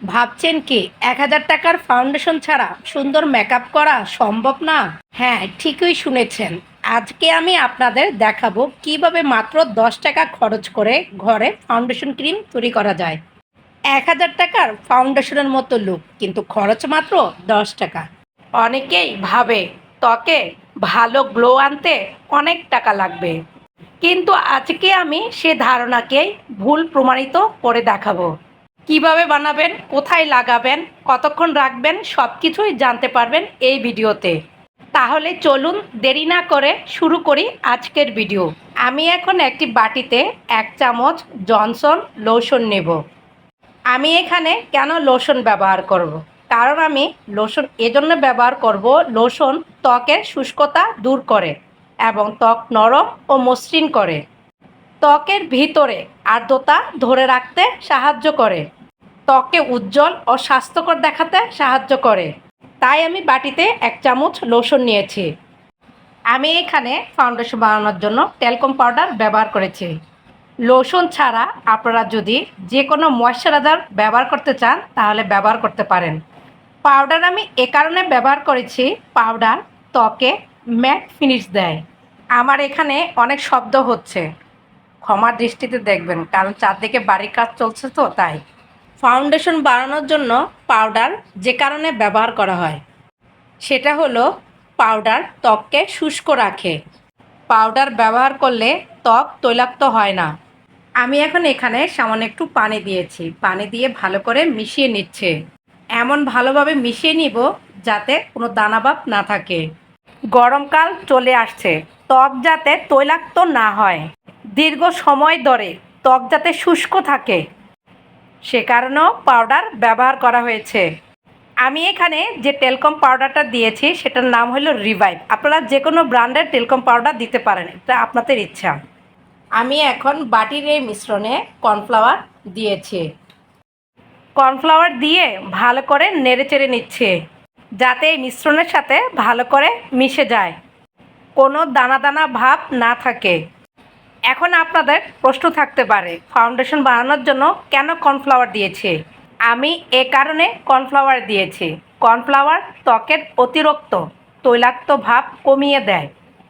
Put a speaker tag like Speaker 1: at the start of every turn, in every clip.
Speaker 1: ভাবছেন কি ১,০০০ টাকার ফাউন্ডেশন ছাড়া সুন্দর মেকআপ করা সম্ভব না? হ্যাঁ, ঠিকই শুনেছেন। আজকে আমি আপনাদের দেখাবো কিভাবে মাত্র ১০ টাকা খরচ করে ঘরে ফাউন্ডেশন ক্রিম তৈরি করা যায়। ১,০০০ টাকার ফাউন্ডেশনের মতো লুক, কিন্তু খরচ মাত্র ১০ টাকা। অনেকেই ভাবে ত্বকে ভালো গ্লো আনতে অনেক টাকা লাগবে, কিন্তু আজকে আমি সে ধারণাকেই ভুল প্রমাণিত করে দেখাবো। কিভাবে বানাবেন, কোথায় লাগাবেন, কতক্ষণ রাখবেন, সব কিছুই জানতে পারবেন এই ভিডিওতে। তাহলে চলুন দেরি না করে শুরু করি আজকের ভিডিও। আমি এখন একটি বাটিতে ১ চামচ জনসন লোশন নেব। আমি এখানে কেন লোশন ব্যবহার করব? কারণ আমি লোশন এজন্য ব্যবহার করব, লোশন ত্বকের শুষ্কতা দূর করে এবং ত্বক নরম ও মসৃণ করে। ত্বকের ভিতরে আর্দ্রতা ধরে রাখতে সাহায্য করে, ত্বককে উজ্জ্বল ও স্বাস্থ্যকর দেখাতে সাহায্য করে। তাই আমি বাটিতে ১ চামচ লোশন নিয়েছি। আমি এখানে ফাউন্ডেশন বানানোর জন্য ট্যালকম পাউডার ব্যবহার করেছি। লোশন ছাড়া আপনারা যদি যে কোনো ময়শ্চারাইজার ব্যবহার করতে চান তাহলে ব্যবহার করতে পারেন। পাউডার আমি এ কারণে ব্যবহার করেছি, পাউডার ত্বকে ম্যাট ফিনিশ দেয়। আমার এখানে অনেক শব্দ হচ্ছে, ক্ষমার দৃষ্টিতে দেখবেন, কারণ চারদিকে বাড়ির কাজ চলছে তো তাই। ফাউন্ডেশন বানানোর জন্য পাউডার যে কারণে ব্যবহার করা হয় সেটা হলো পাউডার ত্বককে শুষ্ক রাখে। পাউডার ব্যবহার করলে ত্বক তৈলাক্ত হয় না। আমি এখন এখানে সামান্য একটু পানি দিয়েছি, পানি দিয়ে ভালো করে মিশিয়ে নিচ্ছে। এমন ভালোভাবে মিশিয়ে নিব যাতে কোনো দানাভাব না থাকে। গরমকাল চলে আসছে, ত্বক যাতে তৈলাক্ত না হয়, দীর্ঘ সময় ধরে ত্বক যাতে শুষ্ক থাকে, সে কারণেও পাউডার ব্যবহার করা হয়েছে। আমি এখানে যে টেলকম পাউডারটা দিয়েছি সেটার নাম হলো রিভাইভ। আপনারা যে কোনো ব্র্যান্ডের টেলকম পাউডার দিতে পারেন, এটা আপনাদের ইচ্ছা। আমি এখন বাটির এই মিশ্রণে কর্নফ্লাওয়ার দিয়েছি। কর্নফ্লাওয়ার দিয়ে ভালো করে নেড়েচেড়ে নিচ্ছে যাতে এই মিশ্রণের সাথে ভালো করে মিশে যায়, কোনো দানা দানা ভাব না থাকে। এখন আপনাদের প্রশ্ন থাকতে পারে ফাউন্ডেশন বানানোর জন্য কেন কর্নফ্লাওয়ার দিয়েছি। আমি এ কারণে কর্নফ্লাওয়ার দিয়েছি, কর্নফ্লাওয়ার ত্বকের অতিরিক্ত তৈলাক্ত ভাব কমিয়ে দেয়,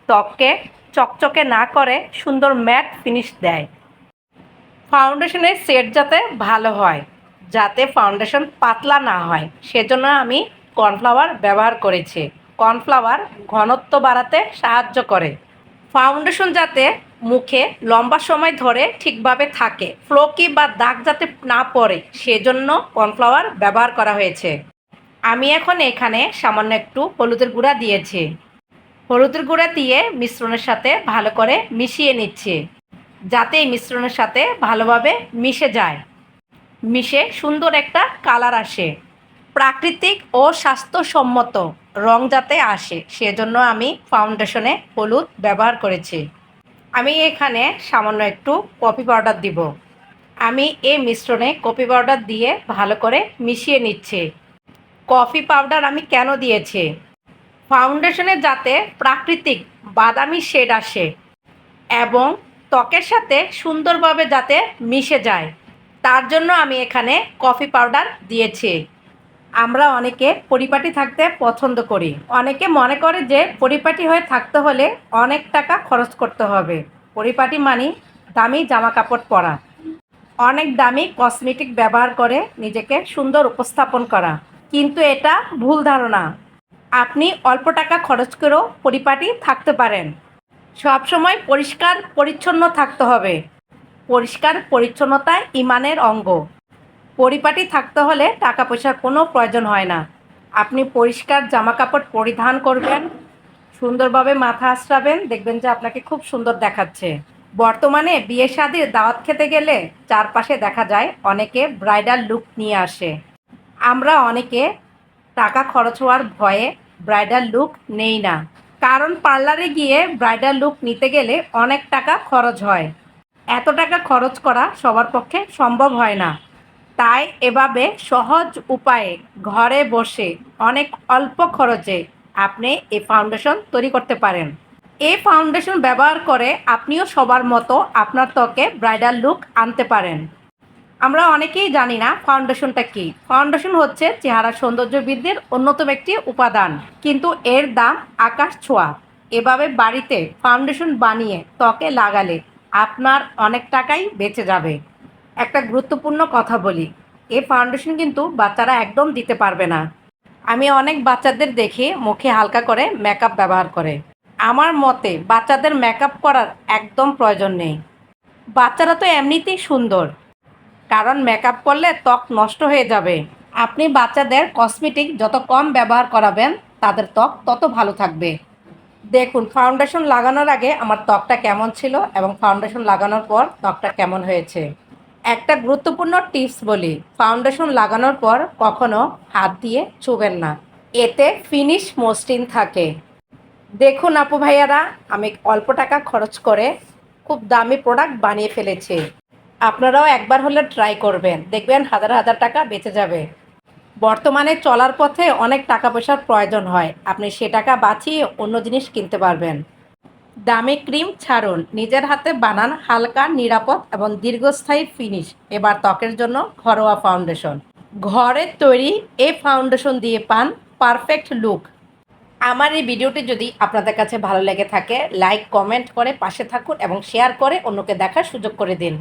Speaker 1: ত্বককে চকচকে না করে সুন্দর ম্যাট ফিনিশ দেয়। ফাউন্ডেশনের সেট যাতে ভালো হয়, যাতে ফাউন্ডেশন পাতলা না হয়, সেজন্য আমি কর্নফ্লাওয়ার ব্যবহার করেছি। কর্নফ্লাওয়ার ঘনত্ব বাড়াতে সাহায্য করে, ফাউন্ডেশন যাতে মুখে লম্বা সময় ধরে ঠিকভাবে থাকে, ফ্লোকি বা দাগ যাতে না পড়ে, সেজন্য কর্নফ্লাওয়ার ব্যবহার করা হয়েছে। আমি এখন এখানে সামান্য একটু হলুদের গুঁড়া দিয়েছি। হলুদের গুঁড়া দিয়ে মিশ্রণের সাথে ভালো করে মিশিয়ে নিচ্ছি যাতে এই মিশ্রণের সাথে ভালোভাবে মিশে যায়, মিশে সুন্দর একটা কালার আসে, প্রাকৃতিক ও স্বাস্থ্যসম্মত রং যাতে আসে, সেজন্য আমি ফাউন্ডেশনে হলুদ ব্যবহার করেছি। আমি এখানে সামান্য একটু কফি পাউডার দিব। আমি এই মিশ্রণে কফি পাউডার দিয়ে ভালো করে মিশিয়ে নিচ্ছি। কফি পাউডার আমি কেন দিয়েছি, ফাউন্ডেশনে যাতে প্রাকৃতিক বাদামি শেড আসে এবং ত্বকের সাথে সুন্দরভাবে যাতে মিশে যায়, তার জন্য আমি এখানে কফি পাউডার দিয়েছি। আমরা অনেকে পরিপাটি থাকতে পছন্দ করি, অনেকে মনে করে যে পরিপাটি হয়ে থাকতে হলে অনেক টাকা খরচ করতে হবে। পরিপাটি মানে দামি জামা কাপড় পরা, অনেক দামি কসমেটিক ব্যবহার করে নিজেকে সুন্দর উপস্থাপন করা, কিন্তু এটা ভুল ধারণা। আপনি অল্প টাকা খরচ করেও পরিপাটি থাকতে পারেন। সবসময় পরিষ্কার পরিচ্ছন্ন থাকতে হবে, পরিষ্কার পরিচ্ছন্নতা ইমানের অঙ্গ। পরিপাটি থাকতে হলে টাকা পয়সার কোনো প্রয়োজন হয় না। আপনি পরিষ্কার জামা কাপড় পরিধান করবেন, সুন্দরভাবে মাথা আঁচড়াবেন, দেখবেন যে আপনাকে খুব সুন্দর দেখাচ্ছে। বর্তমানে বিয়ে শাদির দাওয়াত খেতে গেলে চারপাশে দেখা যায় অনেকে ব্রাইডাল লুক নিয়ে আসে। আমরা অনেকে টাকা খরচ হওয়ার ভয়ে ব্রাইডাল লুক নেই না, কারণ পার্লারে গিয়ে ব্রাইডাল লুক নিতে গেলে অনেক টাকা খরচ হয়। এত টাকা খরচ করা সবার পক্ষে সম্ভব হয় না। তাই এভাবে সহজ উপায়ে ঘরে বসে অনেক অল্প খরচে আপনি এই ফাউন্ডেশন তৈরি করতে পারেন। এই ফাউন্ডেশন ব্যবহার করে আপনিও সবার মতো আপনার ত্বকে ব্রাইডাল লুক আনতে পারেন। আমরা অনেকেই জানি না ফাউন্ডেশনটা কি। ফাউন্ডেশন হচ্ছে চেহারা সৌন্দর্য বৃদ্ধির অন্যতম একটি উপাদান, কিন্তু এর দাম আকাশ ছোঁয়া। এভাবে বাড়িতে ফাউন্ডেশন বানিয়ে ত্বকে লাগালে আপনার অনেক টাকাই বেঁচে যাবে। একটা গুরুত্বপূর্ণ কথা বলি, এই ফাউন্ডেশন কিন্তু বাচ্চারা একদম দিতে পারবে না। আমি অনেক বাচ্চাদের দেখি মুখে হালকা করে মেকআপ ব্যবহার করে। আমার মতে বাচ্চাদের মেকআপ করার একদম প্রয়োজন নেই। বাচ্চারা তো এমনিতেই সুন্দর, কারণ মেকআপ করলে ত্বক নষ্ট হয়ে যাবে। আপনি বাচ্চাদের কসমেটিক যত কম ব্যবহার করাবেন তাদের ত্বক তত ভালো থাকবে। দেখুন ফাউন্ডেশন লাগানোর আগে আমার ত্বকটা কেমন ছিল এবং ফাউন্ডেশন লাগানোর পর ত্বকটা কেমন হয়েছে। একটা গুরুত্বপূর্ণ টিপস বলি, ফাউন্ডেশন লাগানোর পর কখনো হাত দিয়ে ছুবেন না, এতে ফিনিশ মসৃণ থাকে। দেখুন আপু ভাইয়ারা, আমি অল্প টাকা খরচ করে খুব দামি প্রোডাক্ট বানিয়ে ফেলেছি। আপনারাও একবার হলে ট্রাই করবেন, দেখবেন হাজার হাজার টাকা বেঁচে যাবে। বর্তমানে চলার পথে অনেক টাকা পয়সার প্রয়োজন হয়, আপনি সে টাকা বাঁচিয়ে অন্য জিনিস কিনতে পারবেন। দামি ক্রিম ছাড়ুন, নিজের হাতে বানান হালকা, নিরাপদ এবং দীর্ঘস্থায়ী ফিনিশ। এবার ত্বকের জন্য ঘরোয়া ফাউন্ডেশন। ঘরের তৈরি এই ফাউন্ডেশন দিয়ে পান পারফেক্ট লুক। আমার এই ভিডিওটি যদি আপনাদের কাছে ভালো লেগে থাকে, লাইক কমেন্ট করে পাশে থাকুন এবং শেয়ার করে অন্যকে দেখার সুযোগ করে দিন।